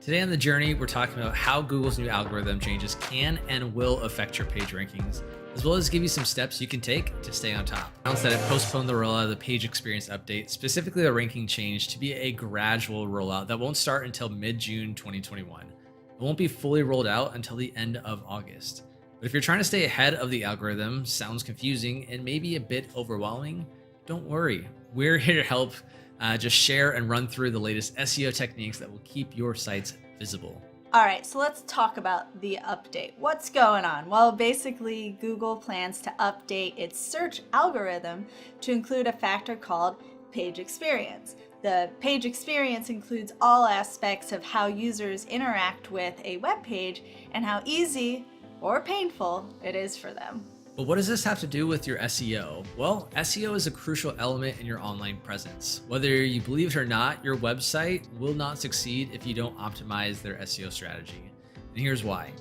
Today on The Journey, we're talking about how Google's new algorithm changes can and will affect your page rankings, as well as give you some steps you can take to stay on top. Announced that it postponed the rollout of the page experience update, specifically the ranking change, to be a gradual rollout that won't start until mid-June 2021. It won't be fully rolled out until the end of August. But if you're trying to stay ahead of the algorithm, sounds confusing and maybe a bit overwhelming, don't worry. We're here to help just share and run through the latest SEO techniques that will keep your sites visible. All right, so let's talk about the update. What's going on? Well, basically, Google plans to update its search algorithm to include a factor called page experience. The page experience includes all aspects of how users interact with a web page and how easy or painful it is for them. But what does this have to do with your SEO? Well, SEO is a crucial element in your online presence. Whether you believe it or not, your website will not succeed if you don't optimize their SEO strategy. And here's why.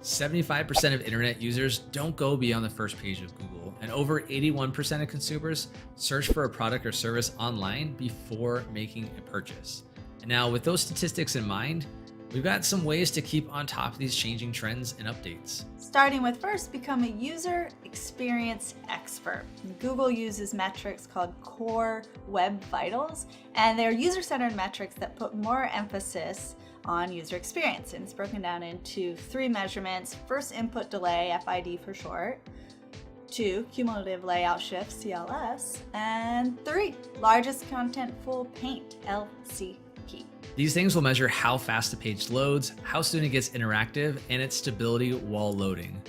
75% of internet users don't go beyond the first page of Google, and over 81% of consumers search for a product or service online before making a purchase. And now, with those statistics in mind, we've got some ways to keep on top of these changing trends and updates. Starting with first, become a user experience expert. Google uses metrics called Core Web Vitals, and they're user-centered metrics that put more emphasis on user experience. And it's broken down into 3 measurements. First, input delay, FID for short. 2, cumulative layout shift, CLS. And 3, largest contentful paint, LCP. These things will measure how fast the page loads, how soon it gets interactive, and its stability while loading.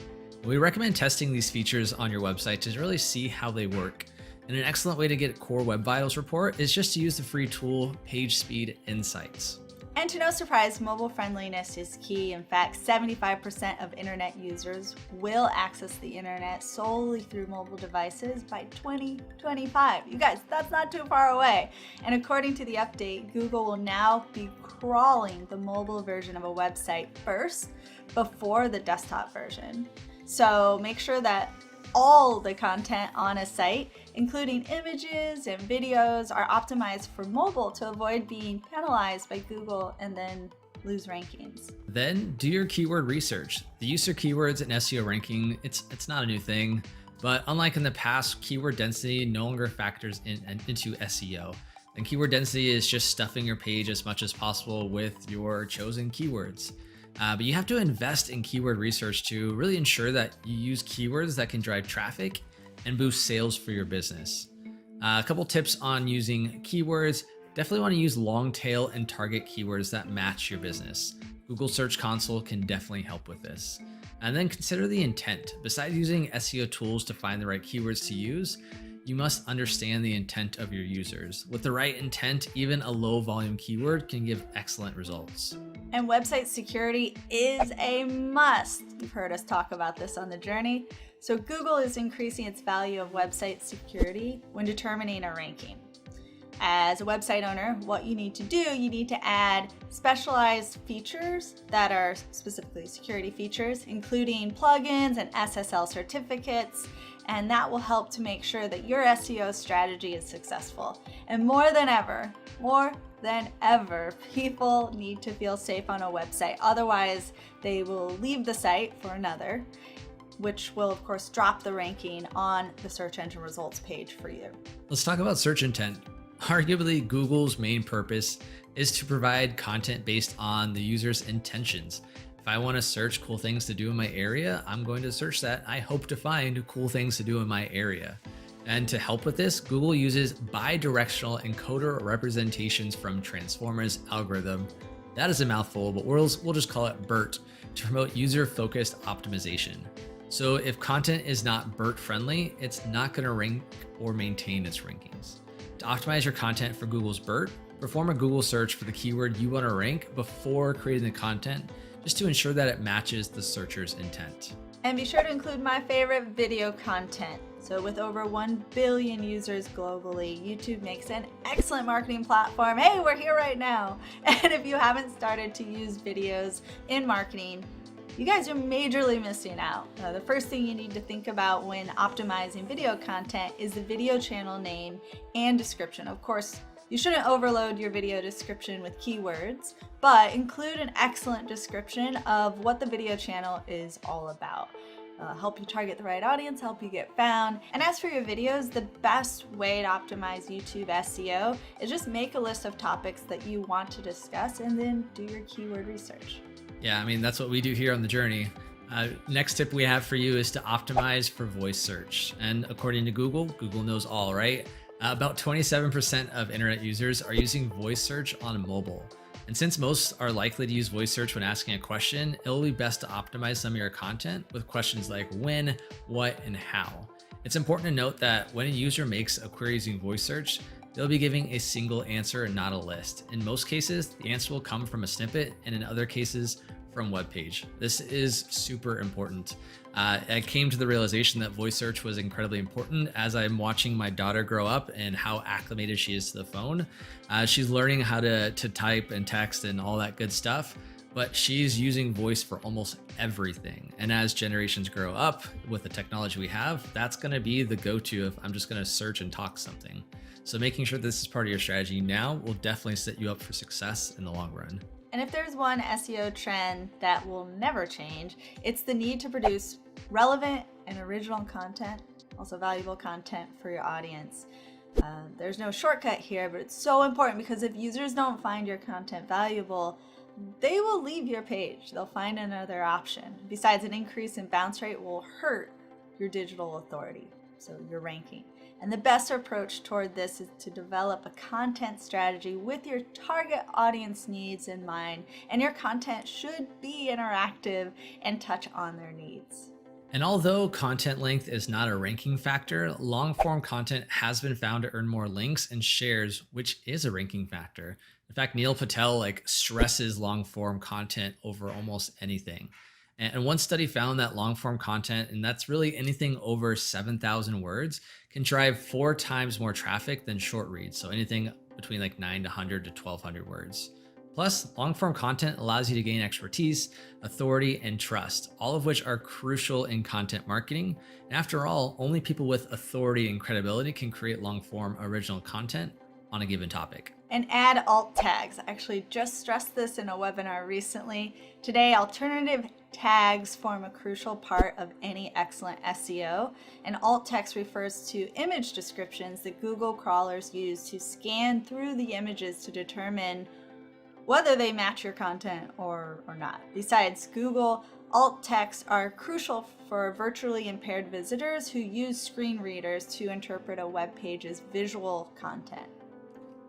We recommend testing these features on your website to really see how they work. And an excellent way to get a Core Web Vitals report is just to use the free tool PageSpeed Insights. And to no surprise, mobile friendliness is key. In fact, 75% of internet users will access the internet solely through mobile devices by 2025. You guys, that's not too far away. And according to the update, Google will now be crawling the mobile version of a website first before the desktop version. So make sure that all the content on a site, including images and videos, are optimized for mobile to avoid being penalized by Google and then lose rankings. Then do your keyword research. The use of keywords in SEO ranking, it's not a new thing, but unlike in the past, keyword density no longer factors into SEO. And keyword density is just stuffing your page as much as possible with your chosen keywords. But you have to invest in keyword research to really ensure that you use keywords that can drive traffic and boost sales for your business. A couple tips on using keywords. Definitely want to use long tail and target keywords that match your business. Google Search Console can definitely help with this. And then consider the intent. Besides using SEO tools to find the right keywords to use, you must understand the intent of your users. With the right intent, even a low volume keyword can give excellent results. And website security is a must. You've heard us talk about this on The Journey. So Google is increasing its value of website security when determining a ranking. As a website owner, what you need to do, you need to add specialized features that are specifically security features, including plugins and SSL certificates, and that will help to make sure that your SEO strategy is successful. And more than ever, people need to feel safe on a website. Otherwise, they will leave the site for another, which will of course drop the ranking on the search engine results page for you. Let's talk about search intent. Arguably, Google's main purpose is to provide content based on the user's intentions. If I want to search cool things to do in my area, I'm going to search that. I hope to find cool things to do in my area. And to help with this, Google uses bidirectional encoder representations from Transformer's algorithm. That is a mouthful, but we'll just call it BERT to promote user-focused optimization. So if content is not BERT friendly, it's not going to rank or maintain its rankings. To optimize your content for Google's BERT, perform a Google search for the keyword you want to rank before creating the content, just to ensure that it matches the searcher's intent. And be sure to include my favorite, video content. So with over 1 billion users globally, YouTube makes an excellent marketing platform. Hey, we're here right now. And if you haven't started to use videos in marketing, you guys are majorly missing out. The first thing you need to think about when optimizing video content is the video channel name and description. Of course, You shouldn't overload your video description with keywords, but include an excellent description of what the video channel is all about. Help you target the right audience, help you get found. And as for your videos, the best way to optimize YouTube SEO is just make a list of topics that you want to discuss and then do your keyword research. Yeah, I mean, that's what we do here on The Journey. Next tip we have for you is to optimize for voice search. And according to Google, Google knows all, right? About 27% of internet users are using voice search on mobile. And since most are likely to use voice search when asking a question, it'll be best to optimize some of your content with questions like when, what, and how. It's important to note that when a user makes a query using voice search, they'll be giving a single answer and not a list. In most cases, the answer will come from a snippet, and in other cases, from web page. This is super important. I came to the realization that voice search was incredibly important as I'm watching my daughter grow up and how acclimated she is to the phone. She's learning how to type and text and all that good stuff, but she's using voice for almost everything. And as generations grow up with the technology we have, that's gonna be the go-to if I'm just gonna search and talk something. So making sure this is part of your strategy now will definitely set you up for success in the long run. And if there's one SEO trend that will never change, it's the need to produce relevant and original content, also valuable content for your audience. There's no shortcut here, but it's so important because if users don't find your content valuable, they will leave your page. They'll find another option. Besides, an increase in bounce rate will hurt your digital authority, so your ranking. And the best approach toward this is to develop a content strategy with your target audience needs in mind, and your content should be interactive and touch on their needs. And although content length is not a ranking factor, long form content has been found to earn more links and shares, which is a ranking factor. In fact, Neil Patel stresses long form content over almost anything. And one study found that long form content, and that's really anything over 7,000 words, can drive 4 times more traffic than short reads. So anything between 9 to 100 to 1,200 words. Plus, long form content allows you to gain expertise, authority, and trust, all of which are crucial in content marketing. And after all, only people with authority and credibility can create long form original content on a given topic. And add alt tags. I actually just stressed this in a webinar recently. Today, alternative tags form a crucial part of any excellent SEO. And alt text refers to image descriptions that Google crawlers use to scan through the images to determine whether they match your content or not. Besides Google, alt texts are crucial for virtually impaired visitors who use screen readers to interpret a web page's visual content.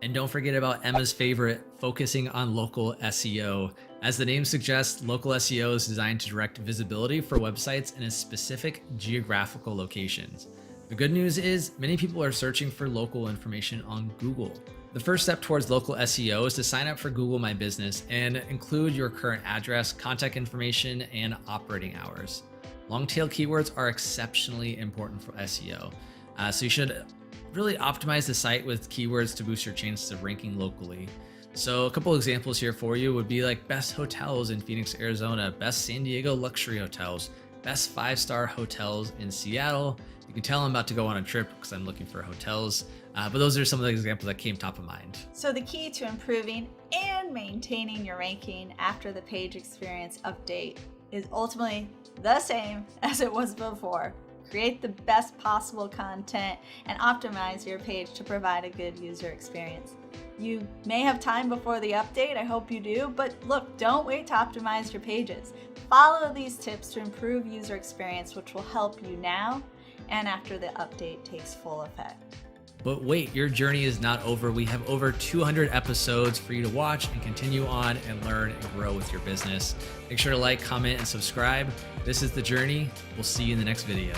And don't forget about Emma's favorite, focusing on local SEO. As the name suggests, local SEO is designed to direct visibility for websites in a specific geographical locations. The good news is many people are searching for local information on Google. The first step towards local SEO is to sign up for Google My Business and include your current address, contact information, and operating hours. Long tail keywords are exceptionally important for SEO. So you should really optimize the site with keywords to boost your chances of ranking locally. So a couple examples here for you would be best hotels in Phoenix, Arizona, best San Diego luxury hotels, best 5-star hotels in Seattle. You can tell I'm about to go on a trip because I'm looking for hotels, but those are some of the examples that came top of mind. So the key to improving and maintaining your ranking after the page experience update is ultimately the same as it was before. Create the best possible content and optimize your page to provide a good user experience. You may have time before the update, I hope you do, but look, don't wait to optimize your pages. Follow these tips to improve user experience, which will help you now and after the update takes full effect. But wait, your journey is not over. We have over 200 episodes for you to watch and continue on and learn and grow with your business. Make sure to like, comment, and subscribe. This is The Journey. We'll see you in the next video.